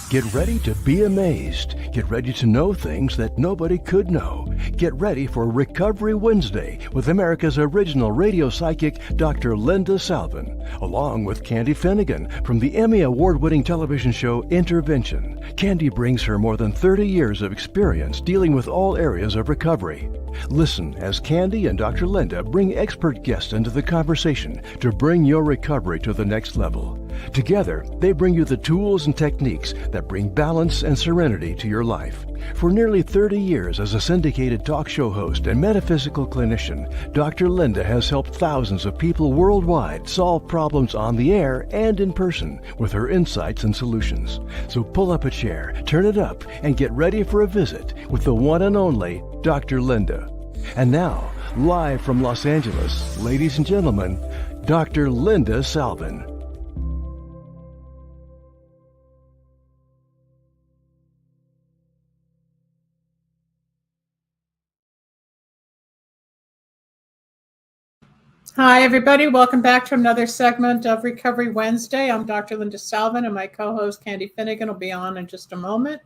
Get ready to be amazed. Get ready to know things that nobody could know. Get ready for Recovery Wednesday with America's original radio psychic, Dr. Linda Salvin, along with Candy Finnigan from the Emmy Award-winning television show Intervention. Candy brings her more than 30 years of experience dealing with all areas of recovery. Listen as Candy and Dr. Linda bring expert guests into the conversation to bring your recovery to the next level. Together, they bring you the tools and techniques that bring balance and serenity to your life. For nearly 30 years as a syndicated talk show host and metaphysical clinician, Dr. Linda has helped thousands of people worldwide solve problems on the air and in person with her insights and solutions. So pull up a chair, turn it up, and get ready for a visit with the one and only Dr. Linda. And now, live from Los Angeles, ladies and gentlemen, Dr. Linda Salvin. Hi, everybody. Welcome back to another segment of Recovery Wednesday. I'm Dr. Linda Salvin, and my co-host Candy Finnigan will be on in just a moment.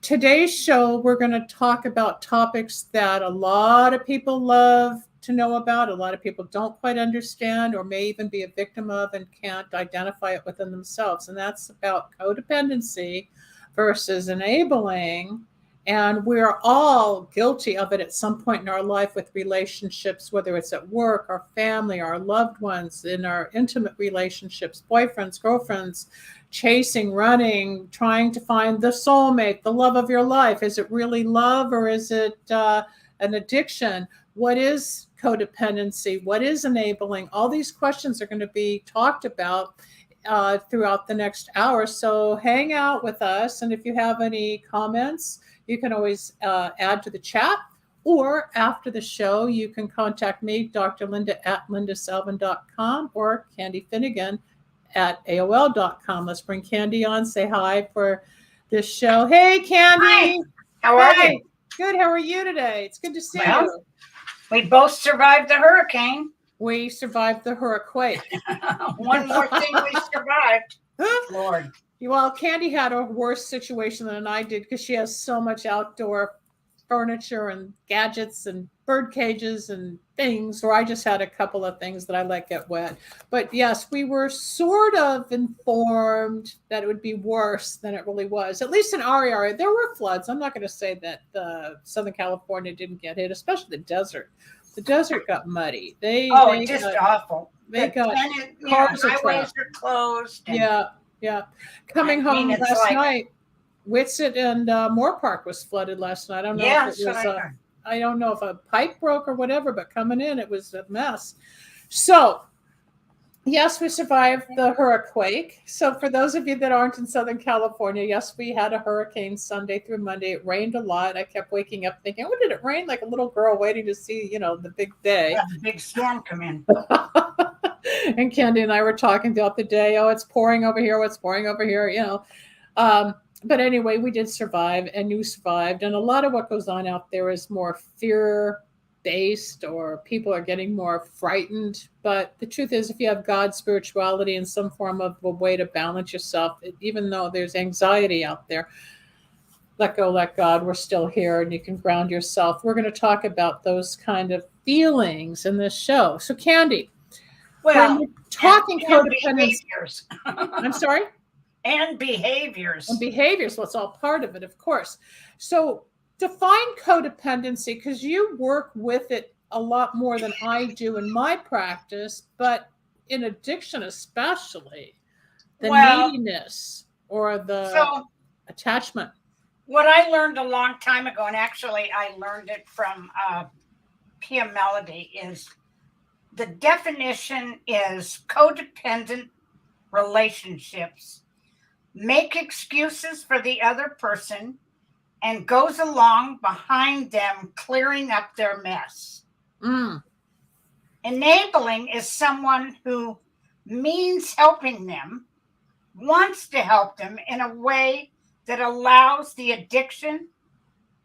Today's show, we're going to talk about topics that a lot of people love to know about, a lot of people don't quite understand, or may even be a victim of and can't identify it within themselves. And that's about codependency versus enabling. And we're all guilty of it at some point in our life with relationships, whether it's at work, our family, our loved ones, in our intimate relationships, boyfriends, girlfriends, chasing, running, trying to find the soulmate, the love of your life. Is it really love, or is it an addiction? What is codependency? What is enabling? All these questions are going to be talked about throughout the next hour. So hang out with us. And if you have any comments, you can always add to the chat, or after the show, you can contact me, Dr. Linda at lindasalvin.com, or Candy Finnigan at AOL.com. Let's bring Candy on. Say hi for this show. Hey, Candy. Hi. How are you? Good. How are you today? It's good to see you. We both survived the hurricane. We survived the hurricane. One more thing we survived. Lord. Well, Candy had a worse situation than I did because she has so much outdoor furniture and gadgets and bird cages and things, where I just had a couple of things that I let get wet. But yes, we were sort of informed that it would be worse than it really was. At least in our area, there were floods. I'm not going to say that Southern California didn't get hit, especially the desert. The desert got muddy. Awful. They got cars, highways are closed. Yeah. Coming home last night, Whitsett and Moore Park was flooded last night. I don't know if it was I don't know if a pipe broke or whatever, but coming in, it was a mess. So, yes, we survived the hurricane. So for those of you that aren't in Southern California, yes, we had a hurricane Sunday through Monday. It rained a lot. I kept waking up thinking, oh, did it rain? Like a little girl waiting to see, the big day. Yeah, the big storm come in. And Candy and I were talking throughout the day. Oh, it's pouring over here. What's pouring over here? But anyway, we did survive, and you survived. And a lot of what goes on out there is more fear-based, or people are getting more frightened. But the truth is, if you have God's spirituality and some form of a way to balance yourself, even though there's anxiety out there, let go, let God, we're still here, and you can ground yourself. We're going to talk about those kind of feelings in this show. So, Candy, talking codependency. I'm sorry? And behaviors. Well, it's all part of it, of course. So define codependency, because you work with it a lot more than I do in my practice, but in addiction especially, the neediness or the attachment. What I learned a long time ago, and actually I learned it from Pia Melody, is the definition is codependent relationships make excuses for the other person and goes along behind them clearing up their mess. Enabling is someone who means helping them, wants to help them in a way that allows the addiction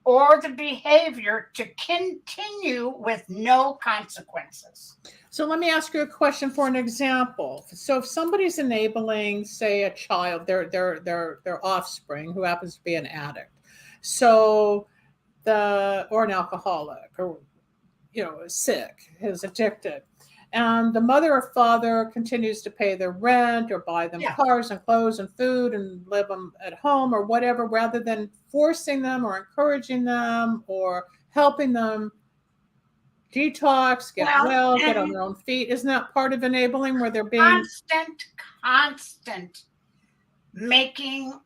or the behavior to continue with no consequences. So let me ask you a question for an example. So if somebody's enabling, say, a child, their offspring who happens to be an addict, or an alcoholic, or is sick, is addicted, and the mother or father continues to pay their rent or buy them cars and clothes and food and live them at home or whatever, rather than forcing them or encouraging them or helping them detox, get on their own feet. Isn't that part of enabling, where they're being constant making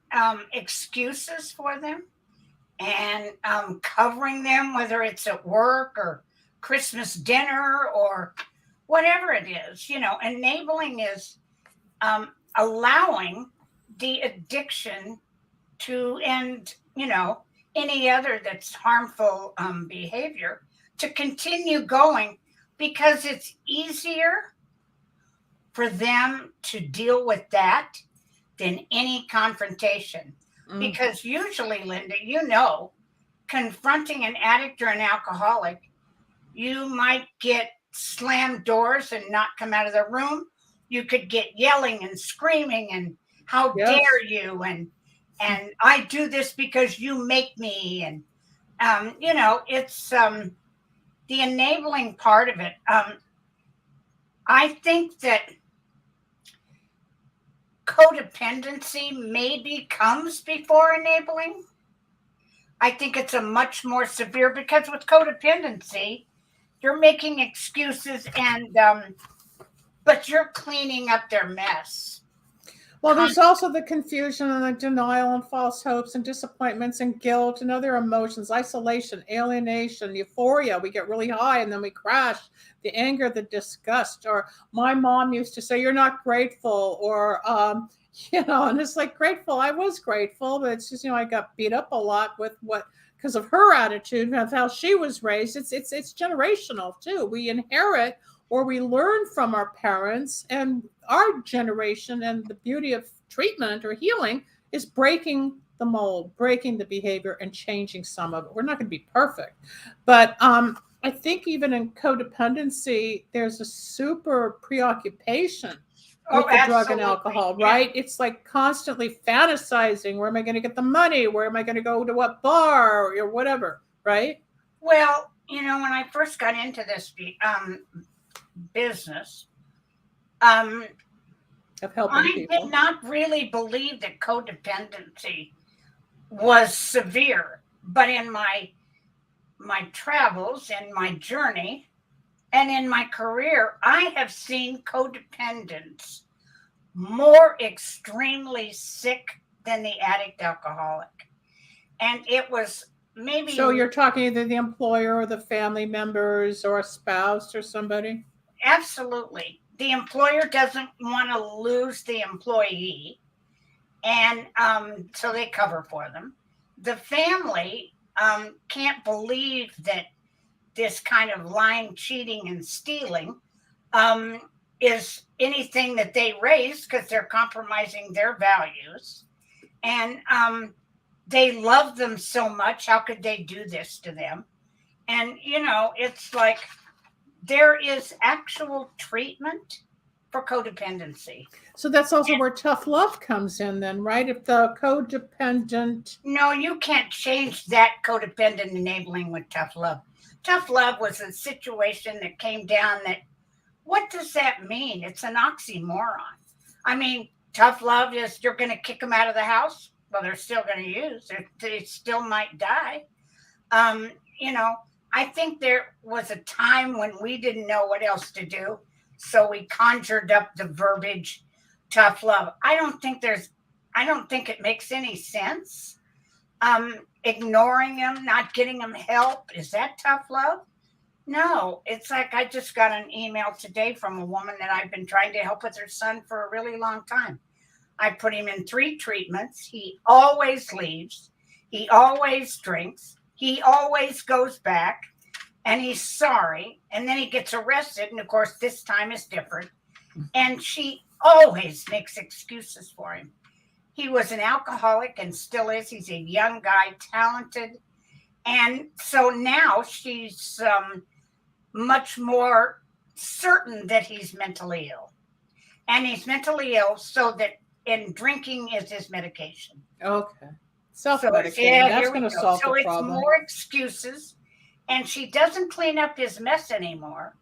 excuses for them and covering them, whether it's at work or Christmas dinner or whatever it is? Enabling is allowing the addiction to end, any other that's harmful behavior to continue going, because it's easier for them to deal with that than any confrontation. Because usually, Linda, confronting an addict or an alcoholic, you might get slammed doors and not come out of the room. You could get yelling and screaming and how dare you, and I do this because you make me, and it's the enabling part of it. I think that codependency maybe comes before enabling. I think it's a much more severe, because with codependency, you're making excuses but you're cleaning up their mess. Well, there's also the confusion and the denial and false hopes and disappointments and guilt and other emotions, isolation, alienation, euphoria. We get really high and then we crash. The anger, the disgust. Or my mom used to say, "You're not grateful," or, and it's like, grateful. I was grateful, but it's just, I got beat up a lot because of her attitude, of how she was raised. It's generational too. We inherit or we learn from our parents and our generation, and the beauty of treatment or healing is breaking the mold, breaking the behavior and changing some of it. We're not going to be perfect, but I think even in codependency, there's a super preoccupation with the drug and alcohol, right? It's like constantly fantasizing. Where am I going to get the money? Where am I going to go to what bar or whatever, right? Well, when I first got into this business, of helping people, I did not really believe that codependency was severe. But in my travels and my journey and in my career, I have seen codependents more extremely sick than the addict alcoholic. And it was maybe... So you're talking either the employer or the family members or a spouse or somebody? Absolutely. The employer doesn't want to lose the employee, and so they cover for them. The family can't believe that this kind of lying, cheating, and stealing is anything that they raised, because they're compromising their values. And they love them so much. How could they do this to them? And, it's like there is actual treatment for codependency. So that's also where tough love comes in then, right? If the codependent... No, you can't change that codependent enabling with tough love. Tough love was a situation that came down that, what does that mean? It's an oxymoron. I mean, tough love is you're going to kick them out of the house. Well, they're still going to use it. They still might die. I think there was a time when we didn't know what else to do. So we conjured up the verbiage, tough love. I don't think it makes any sense. Ignoring them, not getting them help. Is that tough love? No, it's like I just got an email today from a woman that I've been trying to help with her son for a really long time. I put him in 3 treatments. He always leaves. He always drinks. He always goes back, and he's sorry. And then he gets arrested. And of course, this time is different. And she always makes excuses for him. He was an alcoholic and still is. He's a young guy, talented. And so now she's much more certain that he's mentally ill. And he's mentally ill so that, and drinking is his medication. Okay. Self-medicating. That's going to solve the problem. So it's more excuses. And she doesn't clean up his mess anymore,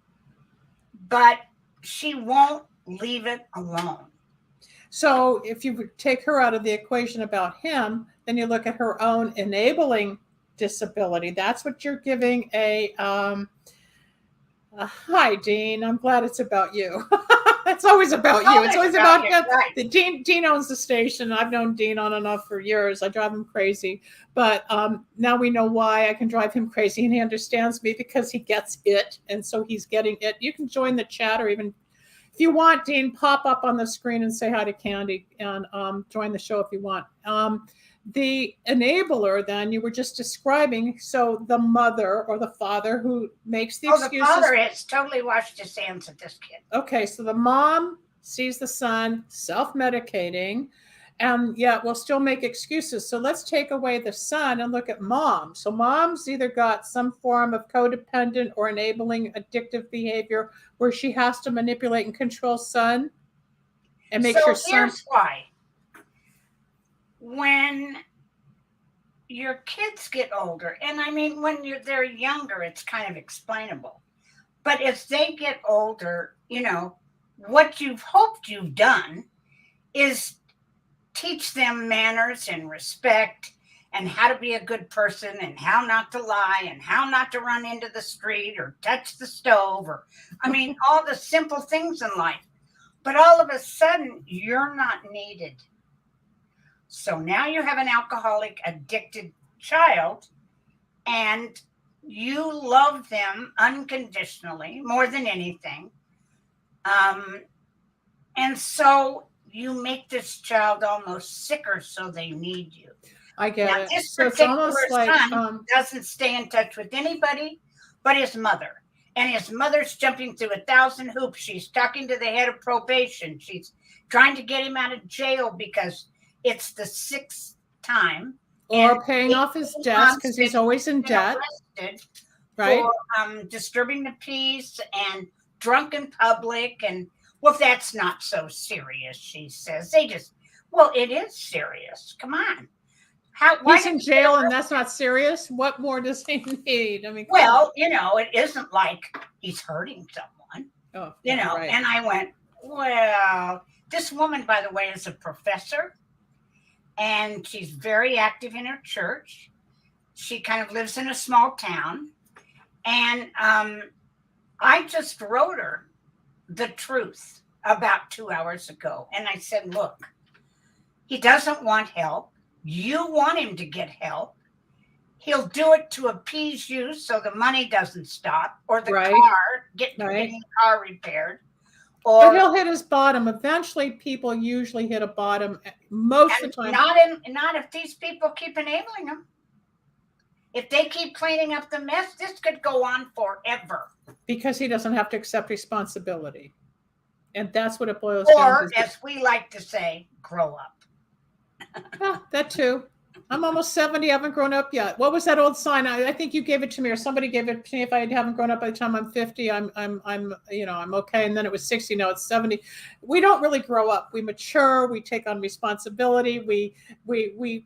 but she won't leave it alone. So if you take her out of the equation about him, then you look at her own enabling disability. That's what you're giving a hi, Dean. I'm glad it's about you. It's always about you. It's always about him. Right. Dean owns the station. I've known Dean on and off for years. I drive him crazy. But now we know why I can drive him crazy, and he understands me because he gets it. And so he's getting it. You can join the chat, or even if you want, Dean, pop up on the screen and say hi to Candy, and join the show if you want. The enabler, then, you were just describing, so the mother or the father who makes the excuses. The father has totally washed his hands of this kid. Okay, so the mom sees the son self-medicating, and yet will still make excuses. So let's take away the son and look at mom. So mom's either got some form of codependent or enabling addictive behavior where she has to manipulate and control son and make sure son. Here's why. When your kids get older, and I mean, when they're younger, it's kind of explainable. But as they get older, you know, what you've hoped you've done is teach them manners and respect and how to be a good person and how not to lie and how not to run into the street or touch the stove, or, I mean, all the simple things in life. But all of a sudden, you're not needed. So now you have an alcoholic, addicted child, and you love them unconditionally, more than anything. And so you make this child almost sicker so they need you. I get it. This so particular son doesn't stay in touch with anybody but his mother. And his mother's jumping through 1,000 hoops. She's talking to the head of probation. She's trying to get him out of jail because it's the 6th time. Or paying off his debts because he's always in debt. Right. For disturbing the peace and drunk in public. And, well, that's not so serious, she says. It is serious. Come on. He's in jail and that's not serious? What more does he need? I mean, well, you know, it isn't like he's hurting someone. Oh, you know, right. And I went, well, this woman, by the way, is a professor. And she's very active in her church. She kind of lives in a small town. And I just wrote her the truth about 2 hours ago. And I said, look, he doesn't want help. You want him to get help. He'll do it to appease you so the money doesn't stop, or the getting the car repaired. But he'll hit his bottom. Eventually, people usually hit a bottom most of the time. Not if these people keep enabling him. If they keep cleaning up the mess, this could go on forever. Because he doesn't have to accept responsibility. And that's what it boils down to. Or, as we like to say, grow up. Well, that too. I'm almost 70. I haven't grown up yet. What was that old sign? I think you gave it to me, or somebody gave it to me. If I haven't grown up by the time I'm 50, I'm okay. And then it was 60. Now it's 70. We don't really grow up. We mature. We take on responsibility. We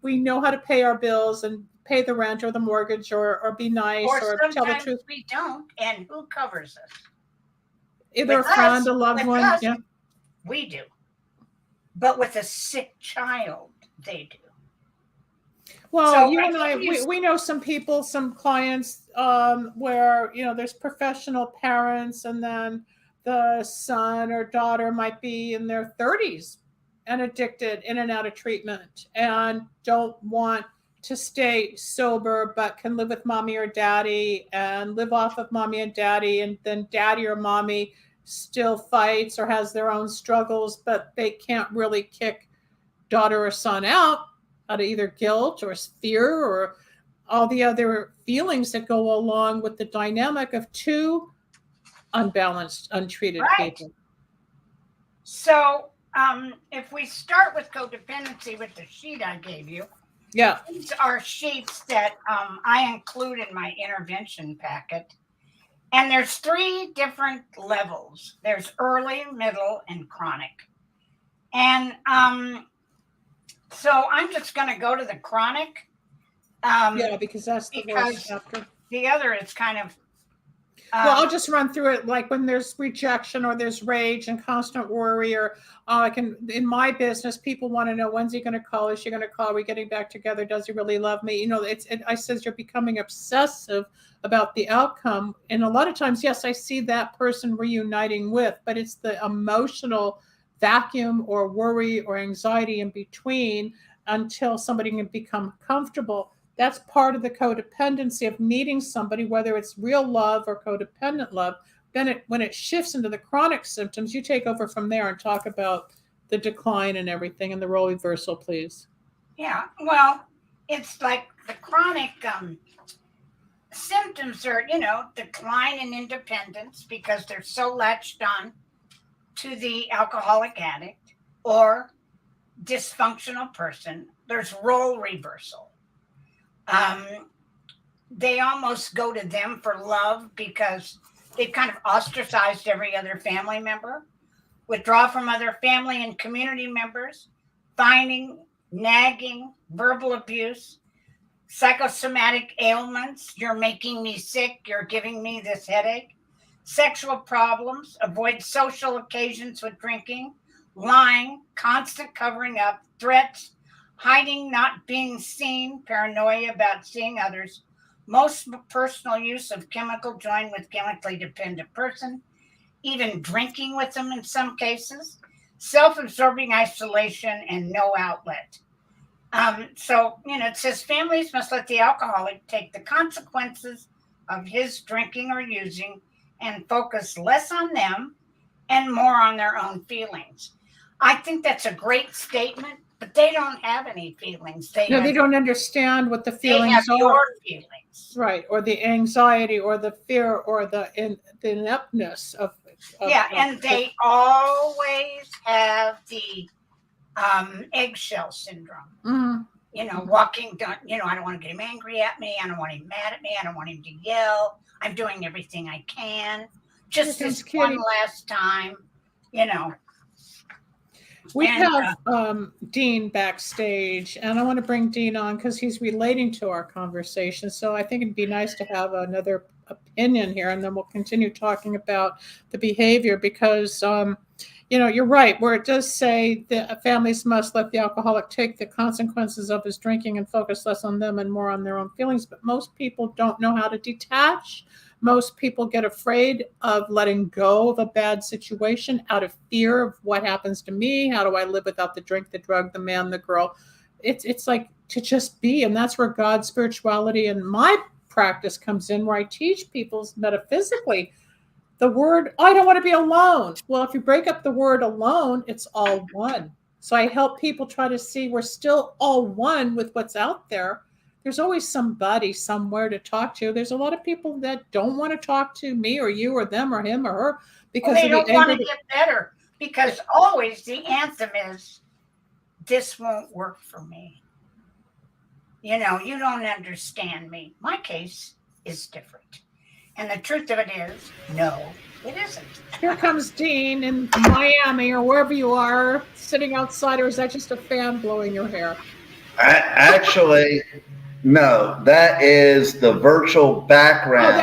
know how to pay our bills and pay the rent or the mortgage, or be nice, or tell the truth. We don't. And who covers us? Either a friend, a loved one. Yeah, we do. But with a sick child, they do. Well, so you and I, we know some people, some clients where, you know, there's professional parents, and then the son or daughter might be in their 30s and addicted, in and out of treatment, and don't want to stay sober, but can live with mommy or daddy and live off of mommy and daddy. And then daddy or mommy still fights or has their own struggles, but they can't really kick daughter or son out of either guilt or fear or all the other feelings that go along with the dynamic of two unbalanced, untreated people. So if we start with codependency with the sheet I gave you, Yeah. These are sheets that I include in my intervention packet. And there's 3 different levels. There's early, middle, and chronic. And so I'm just going to go to the chronic. Yeah, because that's the worst chapter. The other is kind of. Well, I'll just run through it. Like when there's rejection or there's rage and constant worry, or in my business, people want to know, when's he going to call? Is she going to call? Are we getting back together? Does he really love me? You know, I says you're becoming obsessive about the outcome. And a lot of times, yes, I see that person reuniting with, but it's the emotional vacuum or worry or anxiety in between until somebody can become comfortable. That's part of the codependency of needing somebody, whether it's real love or codependent love. Then when it shifts into the chronic symptoms, you take over from there and talk about the decline and everything and the role reversal, please. Yeah, well, it's like the chronic symptoms are, decline in independence because they're so latched on to the alcoholic addict or dysfunctional person. There's role reversal. They almost go to them for love because they've kind of ostracized every other family member, withdraw from other family and community members, finding, nagging, verbal abuse, psychosomatic ailments. You're making me sick. You're giving me this headache. Sexual problems, avoid social occasions with drinking, lying, constant covering up, threats, hiding, not being seen, paranoia about seeing others, most personal use of chemical joined with chemically dependent person, even drinking with them in some cases, self-absorbing isolation, and no outlet. So, it says families must let the alcoholic take the consequences of his drinking or using and focus less on them and more on their own feelings. I think that's a great statement. But they don't have any feelings. They don't understand what the feelings are. Your feelings. Right. Or the anxiety or the fear or the ineptness of and they always have the eggshell syndrome. Mm-hmm. Walking down, I don't want to get him angry at me. I don't want him mad at me. I don't want him to yell. I'm doing everything I can. Just this one last time, We have Dean backstage, and I want to bring Dean on because he's relating to our conversation. So I think it'd be nice to have another opinion here, and then we'll continue talking about the behavior because, you're right, where it does say that families must let the alcoholic take the consequences of his drinking and focus less on them and more on their own feelings. But most people don't know how to detach. Most people get afraid of letting go of a bad situation out of fear of what happens to me. How do I live without the drink, the drug, the man, the girl? It's like to just be. And that's where God's spirituality and my practice comes in, where I teach people metaphysically the word, I don't want to be alone. Well, if you break up the word alone, it's all one. So I help people try to see we're still all one with what's out there. There's always somebody somewhere to talk to. There's a lot of people that don't want to talk to me or you or them or him or her because they don't want to get better. Because always the anthem is, this won't work for me. You don't understand me. My case is different. And the truth of it is, no, it isn't. Here comes Dean in Miami or wherever you are, sitting outside, or is that just a fan blowing your hair? Actually, no, that is the virtual background. Oh,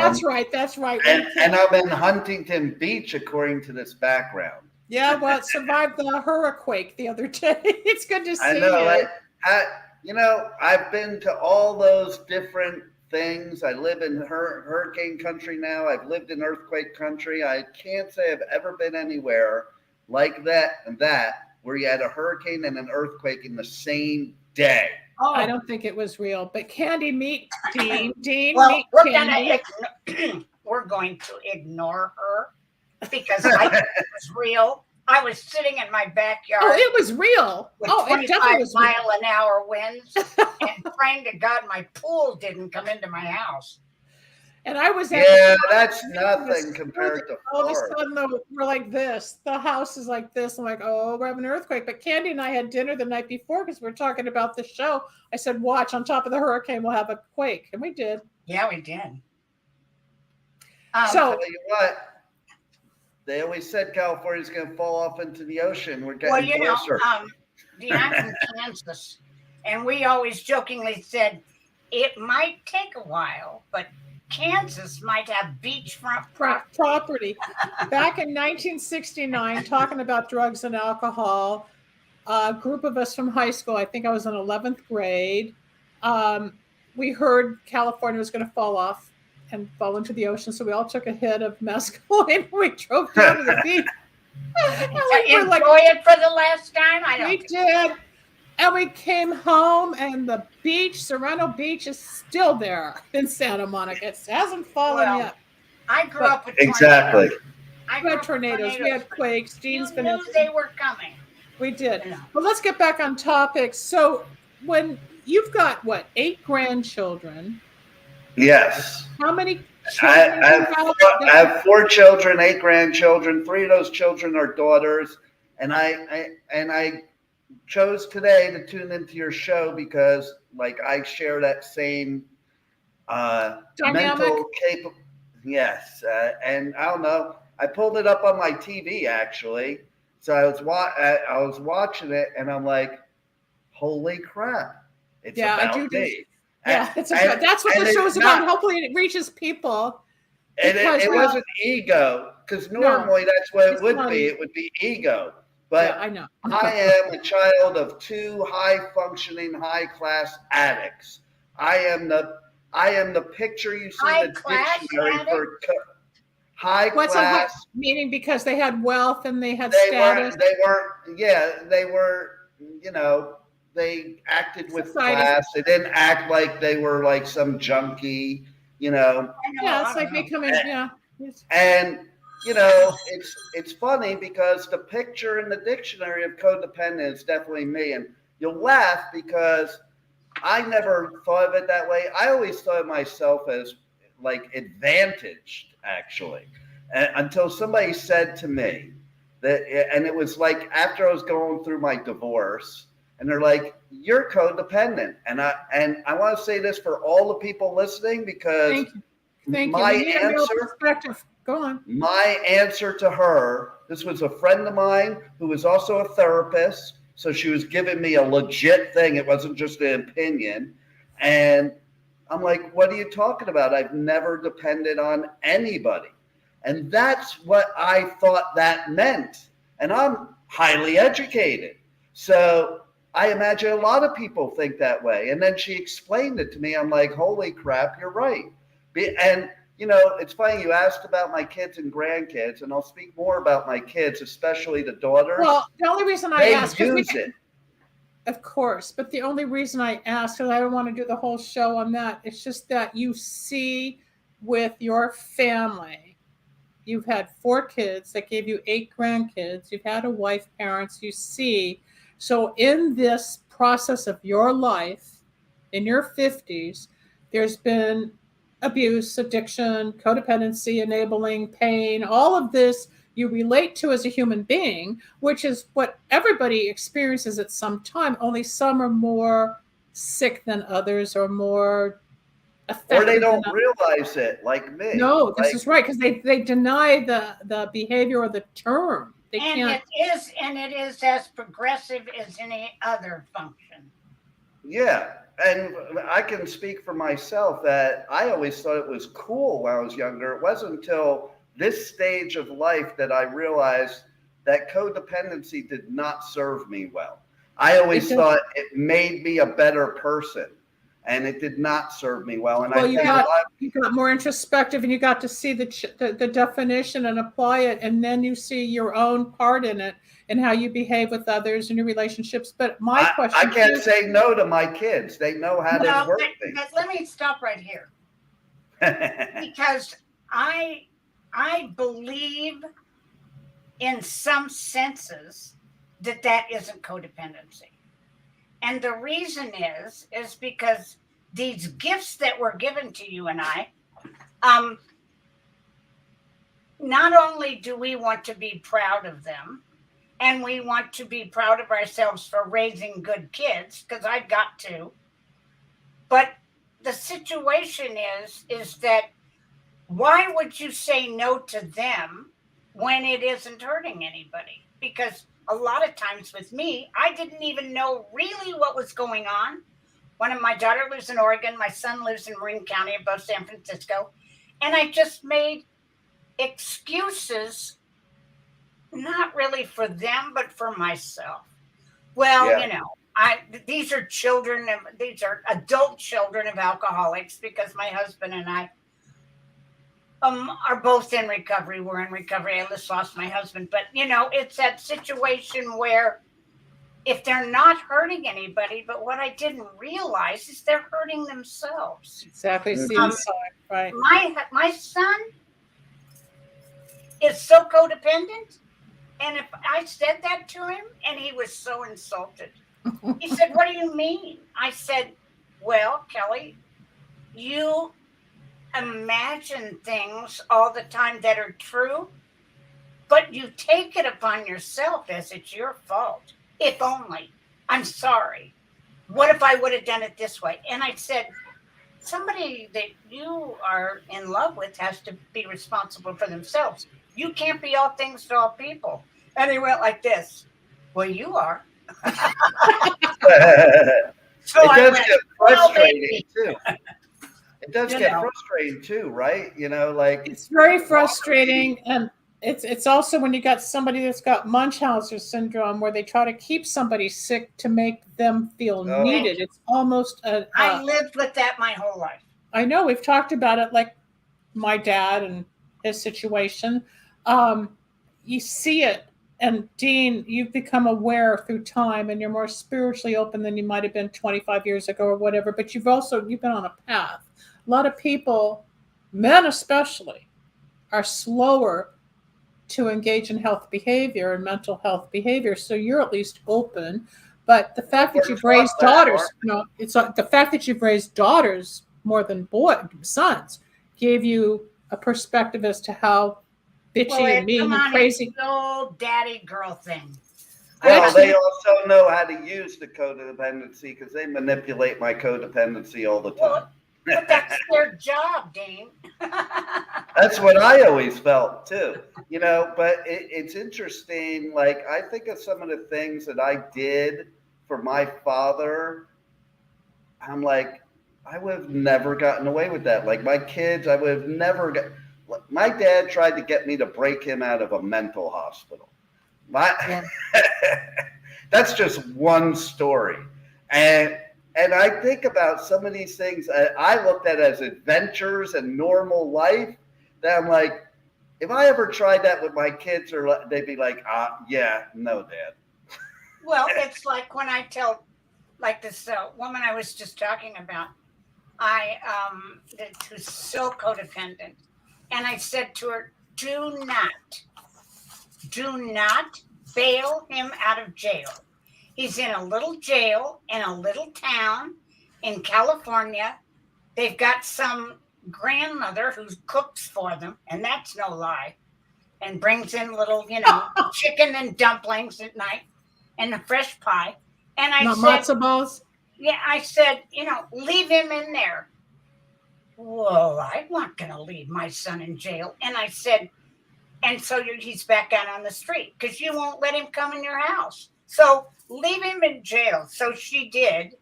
that's right. And I'm in Huntington Beach, according to this background. Yeah, well, it survived the hurricane the other day. It's good to see I know. you. I've been to all those different things. I live in hurricane country now. I've lived in earthquake country. I can't say I've ever been anywhere like that where you had a hurricane and an earthquake in the same day. Oh, I don't think it was real. But Candy, meet Dean. Dean, well, meet Candy. We're going to ignore her because I think it was real. I was sitting in my backyard. Oh, it was real. With it definitely was mile-an-hour winds and praying to God my pool didn't come into my house. And I was at Yeah, the that's and nothing compared to all of a Florida. sudden, though, we're like this. The house is like this. I'm like, oh, we're having an earthquake. But Candy and I had dinner the night before because we were talking about the show. I said, watch, on top of the hurricane, we'll have a quake. And we did. Yeah, we did. So, Tell you what, they always said California's going to fall off into the ocean. We're well, getting closer. I'm from Kansas, and we always jokingly said it might take a while, but Kansas might have beachfront property. Back in 1969, talking about drugs and alcohol, a group of us from high school, I think I was in 11th grade, we heard California was going to fall off and fall into the ocean. So we all took a hit of mescaline. We drove down to the beach. And we enjoy it for the last time? We did. And we came home, and the beach, Serrano Beach, is still there in Santa Monica. It hasn't fallen yet. I grew up with exactly. tornadoes. We had tornadoes. We had quakes. You knew they were coming. We did. Yeah. Well, let's get back on topic. So when you've got, 8 grandchildren? Yes. How many children? I have 4 children, 8 grandchildren. 3 of those children are daughters. And I chose today to tune into your show because, I share that same mental capability. Yes, and I don't know. I pulled it up on my TV actually, so I was watching it, and I'm like, "Holy crap!" It's about me. Yeah, that's what the show is about. Hopefully, it reaches people. And it wasn't ego, because normally that's what it would be. It would be ego. But I know. I am a child of 2 high-functioning, high-class addicts. I am the picture you see in the dictionary for high class. Meaning because they had wealth and they had status. They were. They acted with class. They didn't act like they were like some junkie. Yeah, it's like they come in. Yeah. And it's funny because the picture in the dictionary of codependent is definitely me. And you'll laugh because I never thought of it that way. I always thought of myself as advantaged, actually, until somebody said to me that, and it was after I was going through my divorce, and they're like, "You're codependent," and I want to say this for all the people listening because Thank my you. answer. Go on. My answer to her, this was a friend of mine who was also a therapist. So she was giving me a legit thing. It wasn't just an opinion. And I'm like, what are you talking about? I've never depended on anybody. And that's what I thought that meant. And I'm highly educated. So I imagine a lot of people think that way. And then she explained it to me. I'm like, holy crap, you're right. And it's funny you asked about my kids and grandkids, and I'll speak more about my kids, especially the daughters. Well, the only reason I asked, it. Of course, but the only reason I asked, because I don't want to do the whole show on that, it's just that you see with your family, you've had 4 kids that gave you 8 grandkids, you've had a wife, parents, you see. So in this process of your life, in your 50s, there's been abuse, addiction, codependency, enabling, pain, all of this you relate to as a human being, which is what everybody experiences at some time, only some are more sick than others or more affected. Or they don't realize it, like me. No, this is right, because they deny the behavior or the term. It is as progressive as any other function. Yeah. And I can speak for myself that I always thought it was cool when I was younger. It wasn't until this stage of life that I realized that codependency did not serve me well. I always thought it made me a better person, and it did not serve me well. And you got more introspective, and you got to see the definition and apply it, and then you see your own part in it and how you behave with others in your relationships. But my question I can't say no to my kids. They know how to work things. But let me stop right here. Because I believe in some senses that isn't codependency. And the reason is because these gifts that were given to you and I Not only do we want to be proud of them, and we want to be proud of ourselves for raising good kids, because I've got to, but the situation is that why would you say no to them when it isn't hurting anybody? Because a lot of times with me, I didn't even know really what was going on. My daughter lives in Oregon. My son lives in Marin County above San Francisco. And I just made excuses, not really for them, but for myself. Well, these are adult children of alcoholics, because my husband and I are both in recovery. We're in recovery. I just lost my husband. But, it's that situation where if they're not hurting anybody, but what I didn't realize is they're hurting themselves. Exactly. See the side, right. My son is so codependent. And if I said that to him, and he was so insulted, he said, "What do you mean?" I said, "Well, Kelly, you imagine things all the time that are true, but you take it upon yourself as it's your fault. If only. I'm sorry. What if I would have done it this way?" And I said, somebody that you are in love with has to be responsible for themselves. You can't be all things to all people. And he went like this. "Well, you are." So it does get frustrating too. It does get frustrating too, right? It's very frustrating, and it's also when you got somebody that's got Munchausen syndrome, where they try to keep somebody sick to make them feel needed. It's almost I lived with that my whole life. I know, we've talked about it, like my dad and his situation. You see it. And Dean, you've become aware through time, and you're more spiritually open than you might have been 25 years ago or whatever. But you've been on a path. A lot of people, men especially, are slower to engage in health behavior and mental health behavior. So you're at least open. But the fact that you've raised daughters, it's the fact that you've raised daughters more than sons, gave you a perspective as to how bitchy and mean and crazy. It's the old daddy girl thing. Well, they also know how to use the codependency, because they manipulate my codependency all the time. But that's their job, Dean. That's what I always felt too. But it's interesting. Like, I think of some of the things that I did for my father. I'm like, I would have never gotten away with that. Like, my kids, I would have never got. My dad tried to get me to break him out of a mental hospital. That's just one story. And I think about some of these things I looked at as adventures and normal life, that I'm like, if I ever tried that with my kids, or they'd be like, yeah, no, Dad. Well, it's like when I tell, like this woman I was just talking about, who's so codependent. And I said to her, do not bail him out of jail. He's in a little jail in a little town in California. They've got some grandmother who cooks for them, and that's no lie, and brings in little, chicken and dumplings at night and a fresh pie. And I said, matzo balls? Yeah, I said, leave him in there. Well, I'm not going to leave my son in jail. And I said, and so he's back out on the street because you won't let him come in your house. So leave him in jail. So she did.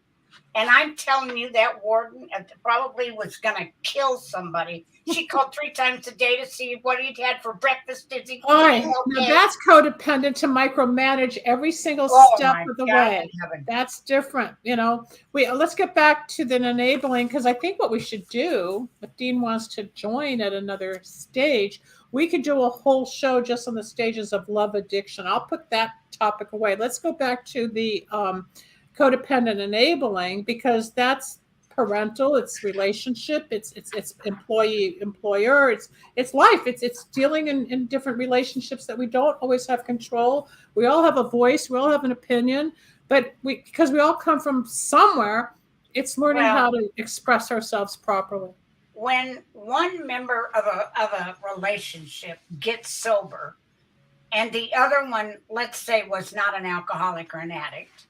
And I'm telling you, that warden probably was going to kill somebody. She called 3 times a day to see what he'd had for breakfast. Is he okay? Now that's codependent, to micromanage every single step of the way. That's different. Let's get back to the enabling, because I think what we should do, if Dean wants to join at another stage, we could do a whole show just on the stages of love addiction. I'll put that topic away. Let's go back to the codependent enabling, because that's parental, it's relationship, it's employee employer, it's life, it's dealing in different relationships that we don't always have control. We all have a voice, we all have an opinion, but because we all come from somewhere, it's learning how to express ourselves properly. when one member of a relationship gets sober and the other one, let's say, was not an alcoholic or an addict,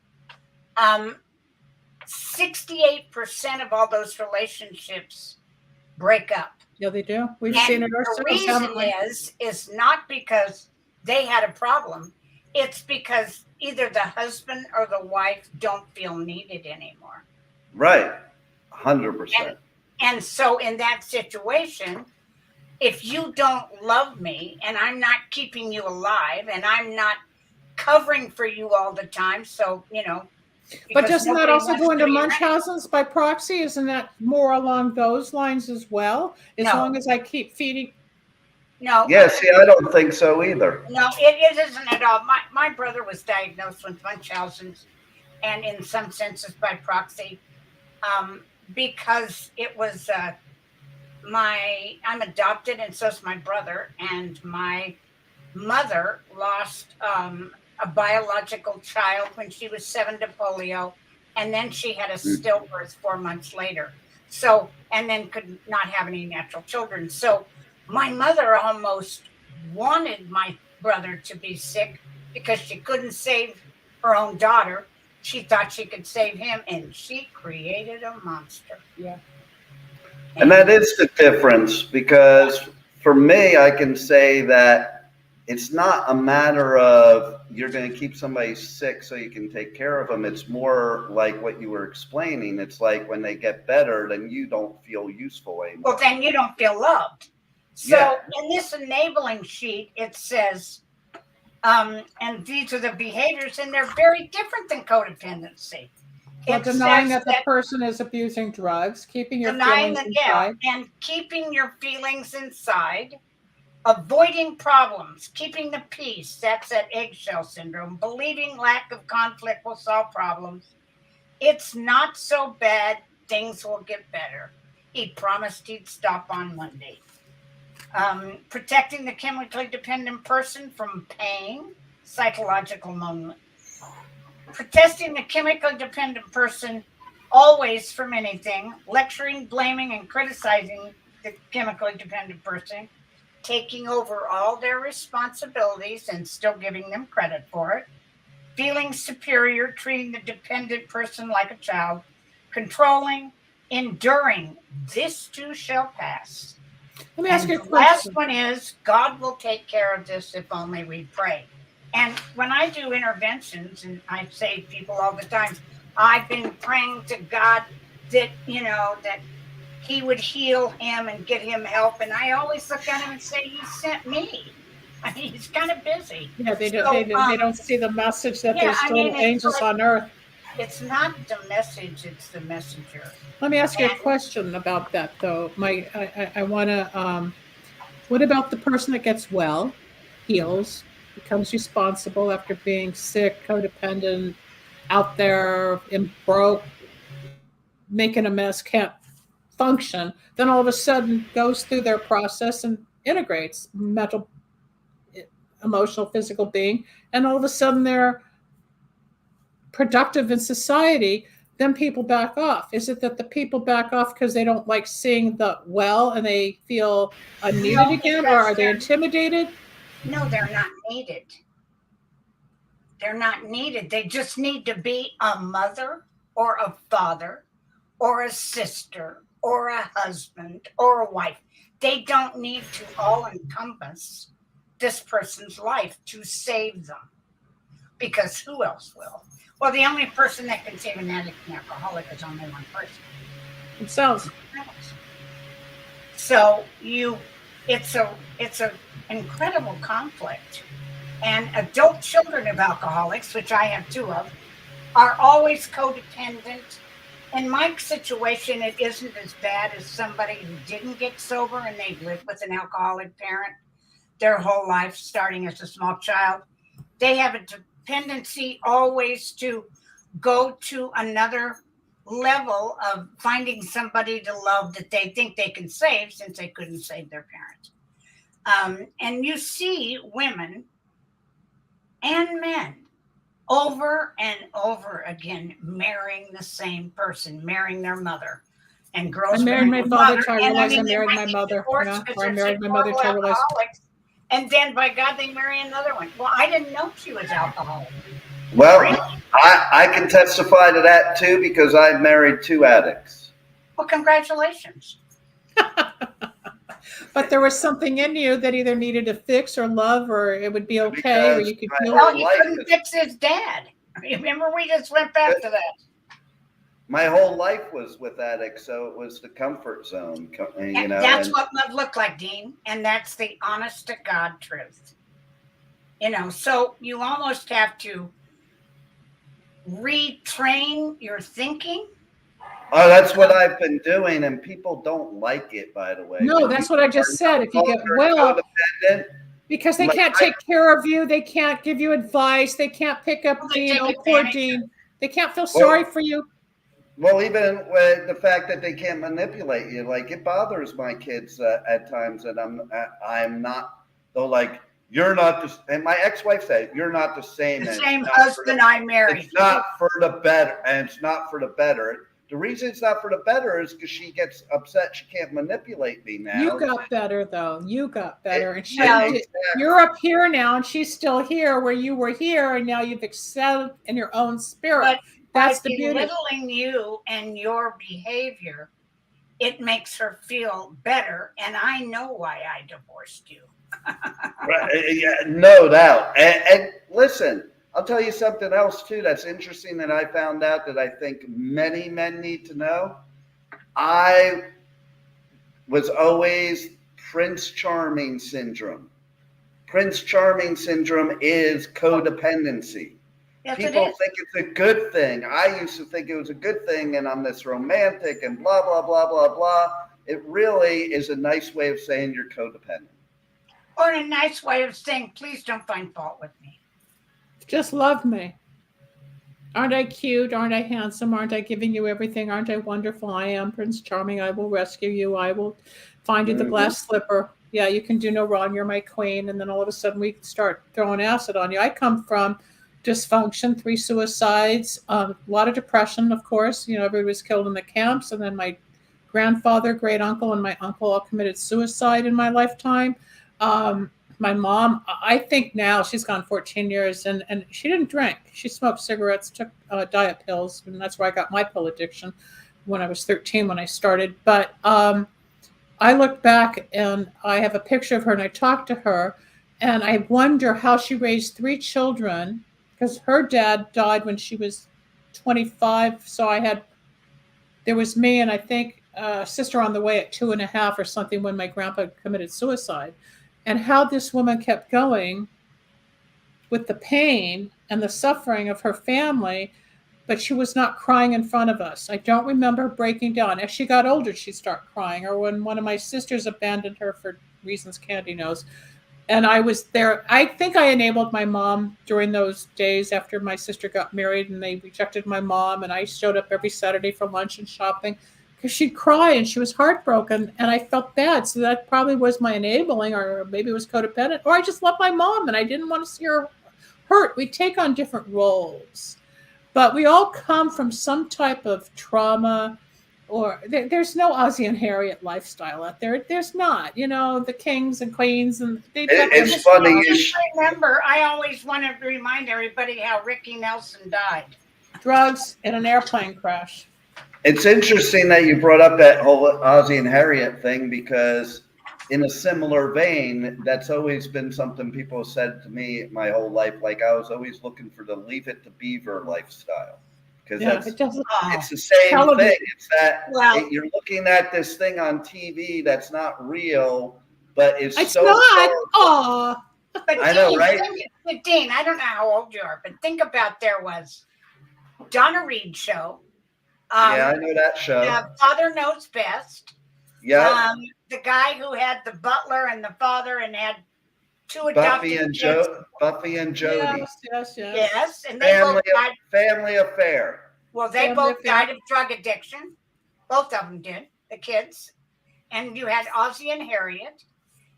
68% of all those relationships break up. Yeah, they do. We've And seen it the ourselves. reason haven't we? is not because they had a problem. It's because either the husband or the wife don't feel needed anymore. Right. 100%. And so in that situation, if you don't love me and I'm not keeping you alive and I'm not covering for you all the time, so, But because doesn't that nobody also wants go to into be around. Munchausen's by proxy? Isn't that more along those lines as well? As No. long as I keep feeding. No. Yeah, see, I don't think so either. No, it isn't at all. My brother was diagnosed with Munchausen's, and in some senses by proxy, because it was I'm adopted, and so's my brother, and my mother lost a biological child when she was 7 to polio, and then she had a stillbirth 4 months later. So, and then could not have any natural children. So my mother almost wanted my brother to be sick because she couldn't save her own daughter. She thought she could save him, and she created a monster. Yeah. And that is the difference, because for me, I can say that it's not a matter of you're going to keep somebody sick so you can take care of them. It's more like what you were explaining. It's like when they get better, then you don't feel useful anymore. Well, then you don't feel loved. So Yeah. in this enabling sheet, it says, and these are the behaviors, and they're very different than codependency. Well, denying that the person is abusing drugs, keeping your feelings inside. And keeping your feelings inside, avoiding problems, keeping the peace, that's that eggshell syndrome, believing lack of conflict will solve problems. It's not so bad, things will get better. He promised he'd stop on Monday. Protecting the chemically dependent person from pain, psychological moment. Protecting the chemically dependent person always from anything, lecturing, blaming, and criticizing the chemically dependent person, taking over all their responsibilities and still giving them credit for it, feeling superior, treating the dependent person like a child, controlling, enduring, this too shall pass. Let me ask you a The question. last one is, God will take care of this if only we pray. And when I do interventions, and I say to people all the time, I've been praying to God that, that he would heal him and get him help. And I always look at him and say, he sent me. I mean, he's kind of busy. Yeah, they So, don't see the message that yeah, there's I still mean, it's angels like- on earth. It's not the message, it's the messenger. Let me ask you a question about that, though. I want to. What about the person that gets well, heals, becomes responsible after being sick, codependent, out there and broke, making a mess, can't function? Then all of a sudden goes through their process and integrates mental, emotional, physical being, and all of a sudden they're productive in society. Then people back off. Is it that the people back off because they don't like seeing the well and they feel unneeded No, again, or because are they they're- intimidated? No, they're not needed. They're not needed. They just need to be a mother or a father or a sister or a husband or a wife. They don't need to all encompass this person's life to save them, because who else will? Well, the only person that can save an addict and alcoholic is only one person. Themselves. So it's a incredible conflict. And adult children of alcoholics, which I have 2 of, are always codependent. In my situation, it isn't as bad as somebody who didn't get sober and they lived with an alcoholic parent their whole life, starting as a small child. They have a dependency always to go to another level of finding somebody to love that they think they can save, since they couldn't save their parents. And you see women and men over and over again marrying the same person, marrying their mother, And girls I married my father till I and realized I they married might my get mother. divorced Yeah, because or I they're married my sick, mother till I horrible realized. alcoholics. And then by God, they marry another one. Well, I didn't know she was alcoholic. Well, Really? I can testify to that too because I married 2 addicts. Well, congratulations. But there was something in you that either needed to fix or love, or it would be okay, or Because you could my feel. Well, whole he life couldn't is- fix his dad. Remember, we just went back to that. My whole life was with addicts, so it was the comfort zone, you know. That's and what love looked like, Dean. And that's the honest to God truth. You know, so you almost have to retrain your thinking. oh, that's what I've been doing, and people don't like it, by the way. No, When that's people what I just are said. If you get no well, longer codependent, because they like, can't take care of you, they can't give you advice, they can't pick up Well, they Dean, take oh poor advantage. Dean. They can't feel sorry for you. well, even with the fact that they can't manipulate you, like it bothers my kids at times that I'm not. Though, like you're not the, and my ex-wife said you're not the same. The and same it's not for husband I married. It's not for the better, and it's not for the better. The reason it's not for the better is because she gets upset. She can't manipulate me now. You got better though. You got better, and Well, you're up here now, and she's still here where you were here, and now you've excelled in your own spirit. But That's by the beauty. belittling you and your behavior, it makes her feel better. And I know why I divorced you. Right, yeah, no doubt. And listen, I'll tell you something else too that's interesting that I found out that I think many men need to know. I was always Prince Charming syndrome. Prince Charming syndrome is codependency. Yes, People it is. think it's a good thing. I used to think it was a good thing, and I'm this romantic and blah, blah, blah, blah, blah. It really is a nice way of saying you're codependent. Or a nice way of saying, please don't find fault with me. Just love me. Aren't I cute? Aren't I handsome? Aren't I giving you everything? Aren't I wonderful? I am Prince Charming. I will rescue you. I will find you the glass slipper. Yeah, you can do no wrong. You're my queen. And then all of a sudden we start throwing acid on you. I come from dysfunction, 3 suicides, a lot of depression, of course. You know, everybody was killed in the camps. And then my grandfather, great uncle, and my uncle all committed suicide in my lifetime. My mom, I think now she's gone 14 years and she didn't drink. She smoked cigarettes, took diet pills, and that's where I got my pill addiction when I was 13 when I started. But I look back and I have a picture of her and I talk to her and I wonder how she raised 3 children because her dad died when she was 25. So there was me and I think a sister on the way at 2.5 or something when my grandpa committed suicide. And how this woman kept going with the pain and the suffering of her family, but she was not crying in front of us. I don't remember her breaking down. As she got older, she'd start crying, or when one of my sisters abandoned her for reasons Candy knows. And I was there. I think I enabled my mom during those days after my sister got married and they rejected my mom. And I showed up every Saturday for lunch and shopping because she'd cry and she was heartbroken and I felt bad. So that probably was my enabling, or maybe it was codependent, or I just loved my mom and I didn't want to see her hurt. We take on different roles, but we all come from some type of trauma, or there's no Ozzie and Harriet lifestyle out there. There's not, you know, the kings and queens. And it's funny. Just remember, I always want to remind everybody how Ricky Nelson died. Drugs in an airplane crash. It's interesting that you brought up that whole Ozzie and Harriet thing because in a similar vein, that's always been something people have said to me my whole life. Like I was always looking for the Leave It to Beaver lifestyle because it's the same thing. It's that you're looking at this thing on TV that's not real, but it's so not. Oh, but I know, right? Dean, I don't know how old you are, but think about there was Donna Reed show. Yeah, I know that show. Father Knows Best. Yeah. The guy who had the butler and the father and had 2 adopted kids. Buffy and Jody. Yes, and they both died. Family Affair. Well, they both died of drug addiction. Both of them did, the kids. And you had Ozzie and Harriet.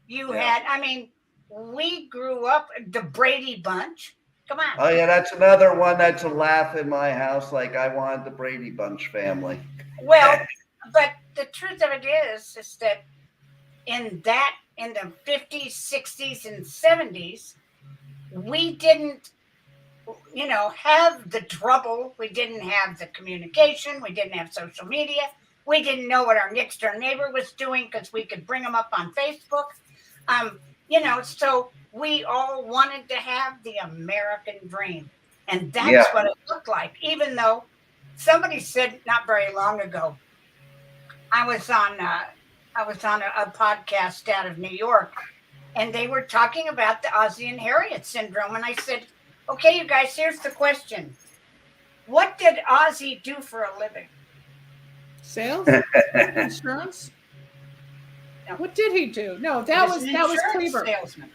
You had, I mean, we grew up, the Brady Bunch. Come on. Oh, yeah, that's another one that's a laugh in my house. Like, I wanted the Brady Bunch family. Well, but the truth of it is that in the 50s, 60s, and 70s, we didn't, have the trouble. We didn't have the communication. We didn't have social media. We didn't know what our next door neighbor was doing because we could bring them up on Facebook. So we all wanted to have the American dream. And that's what it looked like. Even though somebody said not very long ago, I was on a podcast out of New York, and they were talking about the Ozzie and Harriet syndrome. And I said, okay, you guys, here's the question. What did Ozzie do for a living? Sales? Insurance? No. What did he do? No, that was Cleaver. Salesman.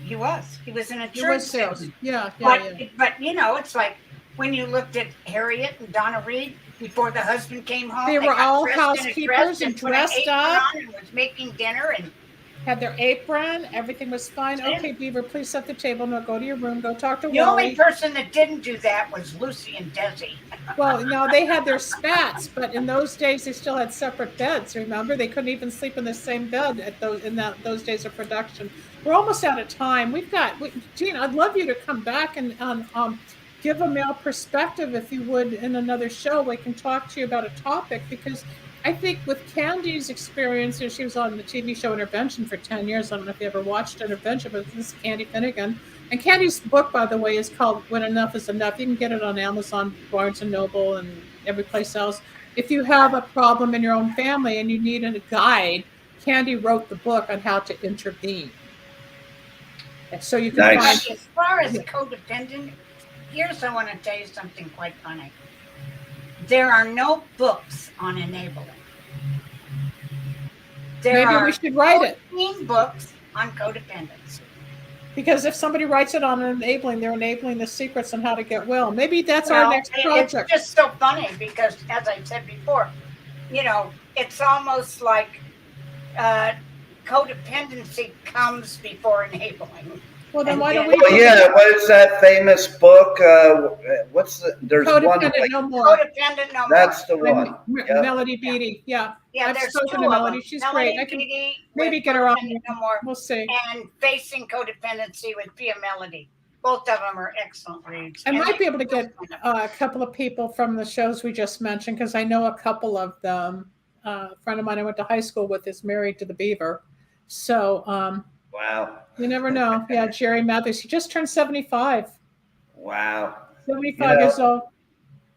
He was an insurance He was sales. salesman. Yeah. But it's like when you looked at Harriet and Donna Reed before the husband came home. They were got all dressed in a housekeepers dress and put an dressed apron up. on and was making dinner and Had their apron. Everything was fine. Yeah. Okay, Beaver, please set the table. No, go to your room. Go talk to the only Wally. person that didn't do that was Lucy and Desi. Well, no, they had their spats, but in those days they still had separate beds. Remember, they couldn't even sleep in the same bed at those days of production. We're almost out of time. Gene, I'd love you to come back and give a male perspective, if you would, in another show. We can talk to you about a topic, because I think with Candy's experience, she was on the TV show Intervention for 10 years. I don't know if you ever watched Intervention, but this is Candy Finnigan. And Candy's book, by the way, is called When Enough is Enough. You can get it on Amazon, Barnes & Noble, and every place else. If you have a problem in your own family and you need a guide, Candy wrote the book on how to intervene. So you can Nice. find... As far as codependent, here's I want to tell you something quite funny. There are no books on enabling. Maybe we should write it. 14 books on codependency. Because if somebody writes it on enabling, they're enabling the secrets on how to get well. Maybe that's our next project. It's just so funny because, as I said before, it's almost like codependency comes before enabling. Well, then why don't Well, we... what is that famous book? There's one. Codependent No More. Codependent No More. That's the one. Yep. Melody Beattie. Yeah. Yeah, I've there's spoken two to of Melody. them. She's Melody great. I can Beattie maybe with get her on. Codependent No More, We'll see. and Facing Codependency with Pia Melody. Both of them are excellent reads. I And might they- be able to get a couple of people from the shows we just mentioned, because I know a couple of them. A friend of mine I went to high school with is married to the Beaver. So Wow. you never know. Yeah, Jerry Mathers. He just turned 75. Wow. 75 years old.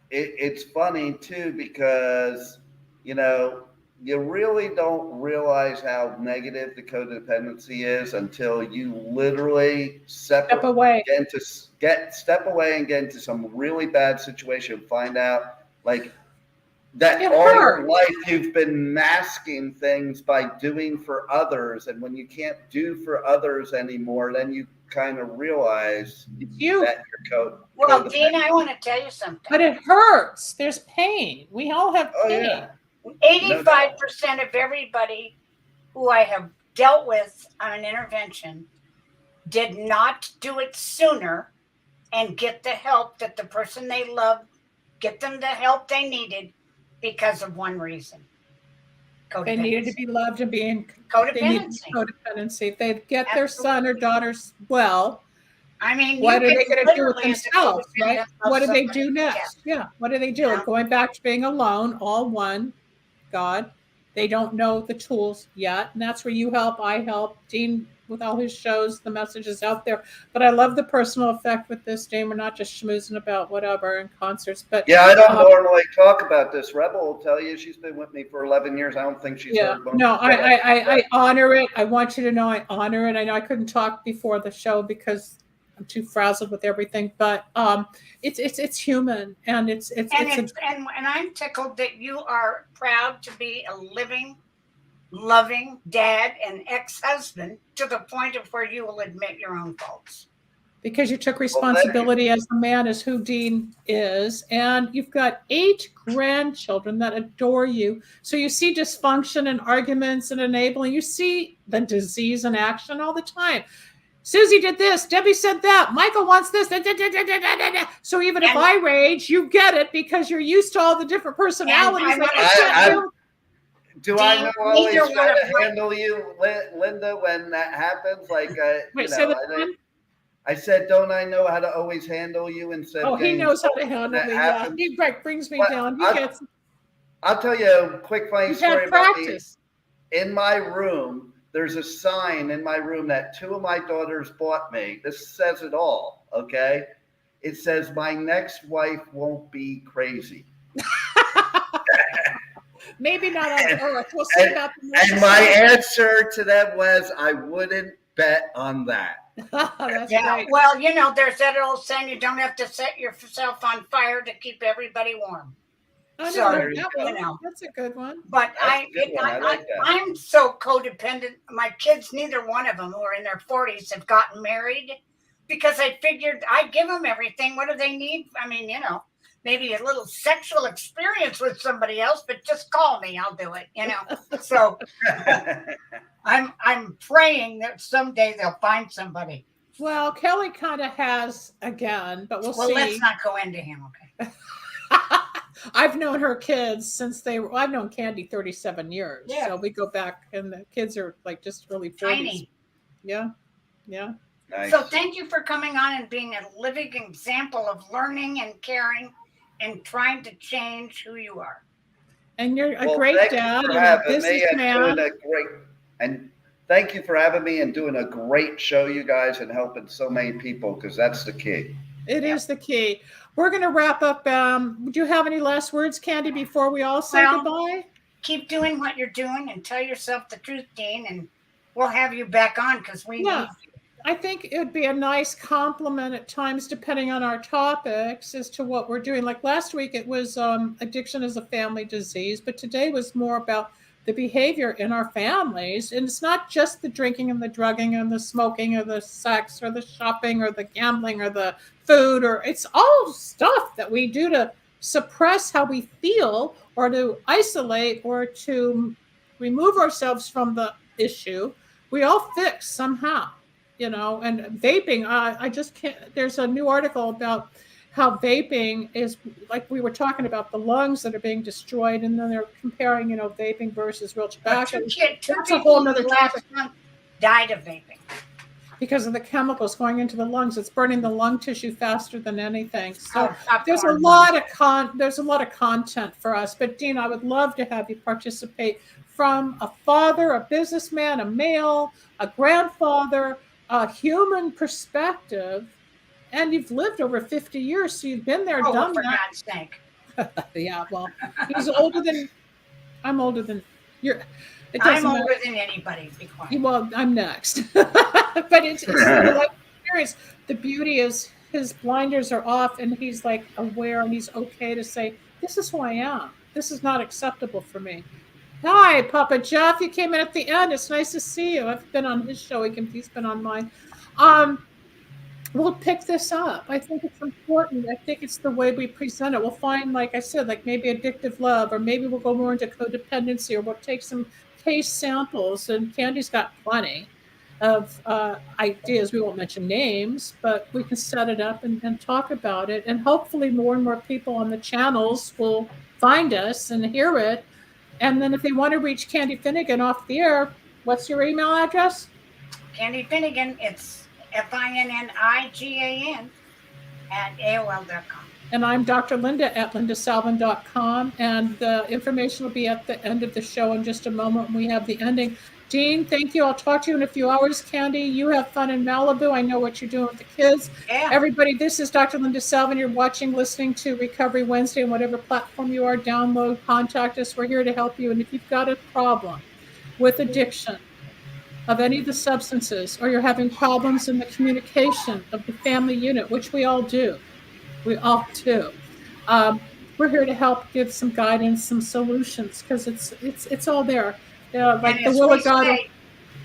It's funny too, because you really don't realize how negative the codependency is until you literally Step away. step away and get into some really bad situation. Find out that It all your hurts. life you've been masking things by doing for others, and when you can't do for others anymore, then you kind of realize It's you. that you're Well, codependent. Dean, I want to tell you something. But it hurts. There's pain. We all have Oh, pain. yeah. 85% of everybody who I have dealt with on an intervention did not do it sooner and get the help that the person they loved, get them the help they needed because of one reason. They needed to be loved and being Codependency. codependency. If they get their son or daughters well, I mean, what you are they can going to do with literally, as a themselves, right? codependent, love What do they somebody. do next? Yeah. What do they do? Yeah. Going back to being alone, all one, God. They don't know the tools yet. And that's where you help, I help. Dean, with all his shows, the message is out there. But I love the personal effect with this, Dean. We're not just schmoozing about whatever in concerts. But Yeah, I don't normally talk about this. Rebel will tell you she's been with me for 11 years. I don't think she's yeah, heard most no, of it. I honor it. I want you to know I honor it. I know I couldn't talk before the show because I'm too frazzled with everything, but it's human, and And I'm tickled that you are proud to be a living, loving dad and ex-husband to the point of where you will admit your own faults. because you took responsibility as a man, as who Dean is, and you've got 8 grandchildren that adore you. So you see dysfunction and arguments and enabling. You see the disease in action all the time. Susie did this, Debbie said that, Michael wants this. So even if I rage, you get it because you're used to all the different personalities. Do I know always how to handle you, Linda, when that happens? Like, I said, don't I know how to always handle you instead of he knows how to handle me. Yeah, he brings me down. I'll tell you a quick funny story about me. In my room, there's a sign in my room that 2 of my daughters bought me. This says it all, okay? It says, my next wife won't be crazy. Maybe not on Earth. We'll see about the next. And my answer to them was, I wouldn't bet on that. Right. Well, there's that old saying, you don't have to set yourself on fire to keep everybody warm. That's a good one. But I'm so codependent. My kids, neither one of them who are in their 40s have gotten married because I figured I'd give them everything. What do they need? I mean, maybe a little sexual experience with somebody else, but just call me. I'll do it, So I'm praying that someday they'll find somebody. Well, Kelly kind of has again, but we'll see. Well, let's not go into him, okay? I've known her kids since I've known Candy 37 years. Yeah. So we go back and the kids are like just really 40s. Tiny. Yeah. Nice. So thank you for coming on and being a living example of learning and caring and trying to change who you are. And you're a great dad and a businessman. And thank you for having me and doing a great show, you guys, and helping so many people, because that's the key. It is the key. We're going to wrap up. Do you have any last words, Candy, before we all say goodbye? Keep doing what you're doing and tell yourself the truth, Dean, and we'll have you back on because we need you. I think it would be a nice compliment at times, depending on our topics, as to what we're doing. Like last week, it was addiction as a family disease, but today was more about the behavior in our families. And it's not just the drinking and the drugging and the smoking or the sex or the shopping or the gambling or the food, or it's all stuff that we do to suppress how we feel or to isolate or to remove ourselves from the issue. We all fix somehow. And vaping, I just can't. There's a new article about how vaping is, like we were talking about, the lungs that are being destroyed, and then they're comparing, vaping versus real tobacco. That's a whole other topic. Died of vaping because of the chemicals going into the lungs. It's burning the lung tissue faster than anything. So there's a lot of content for us. But Dean, I would love to have you participate from a father, a businessman, a male, a grandfather, a human perspective, and you've lived over 50 years, so you've been there, done for that. God's sake. Yeah, well, I'm older than you're. I'm older than anybody. Be quiet. Well, I'm next, but it's like experience. The beauty is his blinders are off, and he's like aware, and he's okay to say, "This is who I am. This is not acceptable for me." Hi, Papa Jeff. You came in at the end. It's nice to see you. I've been on his show. He's been on mine. We'll pick this up. I think it's important. I think it's the way we present it. We'll find, like I said, like maybe addictive love, or maybe we'll go more into codependency, or we'll take some case samples. And Candy's got plenty of ideas. We won't mention names, but we can set it up and talk about it. And hopefully more and more people on the channels will find us and hear it. And then if they want to reach Candy Finnigan off the air, what's your email address? Candy Finnigan, it's FINNIGAN at AOL.com. And I'm Dr. Linda at lindasalvin.com. And the information will be at the end of the show in just a moment when we have the ending. Dean, thank you. I'll talk to you in a few hours. Candy, you have fun in Malibu. I know what you're doing with the kids. Yeah. Everybody, this is Dr. Linda Salvin. You're watching, listening to Recovery Wednesday on whatever platform you are. Download, contact us. We're here to help you. And if you've got a problem with addiction of any of the substances, or you're having problems in the communication of the family unit, which we all do, we're here to help give some guidance, some solutions, because it's all there. Like the will of God.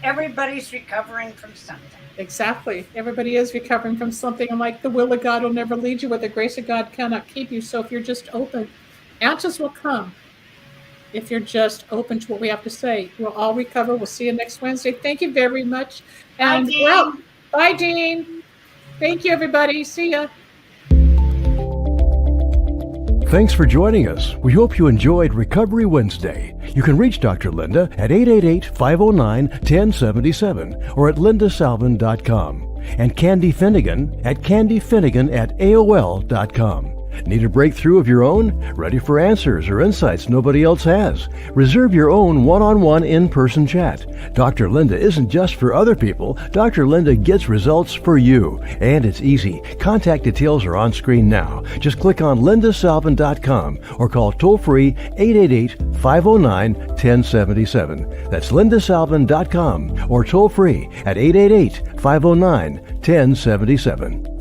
Everybody's recovering from something. Exactly. Everybody is recovering from something. And like the will of God will never lead you, where the grace of God cannot keep you. So if you're just open, answers will come. If you're just open to what we have to say, we'll all recover. We'll see you next Wednesday. Thank you very much. And Bye. Bye, Dean. Thank you, everybody. See ya. Thanks for joining us. We hope you enjoyed Recovery Wednesday. You can reach Dr. Linda at 888-509-1077 or at lindasalvin.com and Candy Finnigan at candyfinnigan@aol.com. Need a breakthrough of your own? Ready for answers or insights nobody else has? Reserve your own one-on-one in-person chat. Dr. Linda isn't just for other people. Dr. Linda gets results for you. And it's easy. Contact details are on screen now. Just click on lindasalvin.com or call toll-free 888-509-1077. That's lindasalvin.com or toll-free at 888-509-1077.